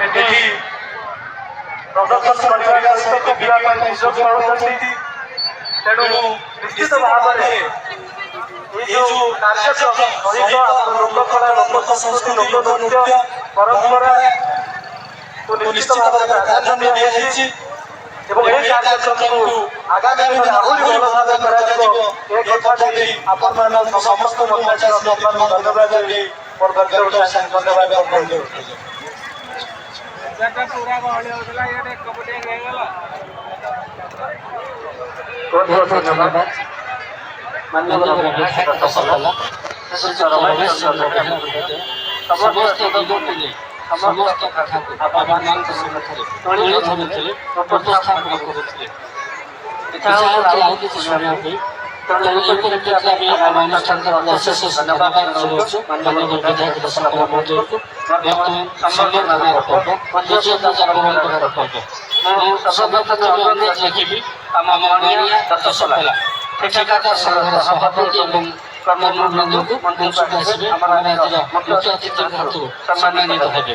ଏଠି ପ୍ରଦର୍ଶନ କରିବା ସହିତ ପିଲା ପାଇଁ ସୁଯୋଗ ପାଉଛନ୍ତି। ତେଣୁ ନିଶ୍ଚିତ ଭାବରେ এই ଯେଉଁ କାର୍ଯ୍ୟକ୍ରମ ସହିତ ଆମର ଲୋକକଳା ଲୋକ ସଂସ୍କୃତି ଲୋକନୃତ୍ୟ ପରମ୍ପରା ନିଶ୍ଚିତ ଭାବରେ ପ୍ରାଧାନ୍ୟ ଦିଆଯାଇଛି ଏବଂ ଏହି କାର୍ଯ୍ୟକ୍ରମକୁ ଆଗାମୀ ଦିନରେ ଆହୁରି ଭଲ ଭାବେ କରାଯିବ ଏ କଥା ଦେଇ ଆପଣମାନଙ୍କୁ ସମସ୍ତ ଧନ୍ୟବାଦ ଦେଇ ମୋର ବକ୍ତବ୍ୟ ଧନ୍ୟବାଦ ଅର୍ପଣ କରୁଛି। धन्यवाद माननीय विधायक दशपल्ला रमेश चंद्र समस्त दिगले समस्त कथा को आपमान तोली धरुले उपस्थापन करुले विधायक आउ किछि समय पे तेणु प्रति आम अनुष्ठान अशेष धन्यवाद जनाऊँ माननीय विधायक दशपल्ला महोदय को बर्तमान संविधान पर्व पूज्य पूजा परंपरा पर्व सर्वप्रथम अनुरोध रखी आम माननीय दशपल्ला ठेकेदार संघर सभापति एवं कर्मचारी को मंच पर आसिबे मुख्य अतिथि सम्मानित हेबे।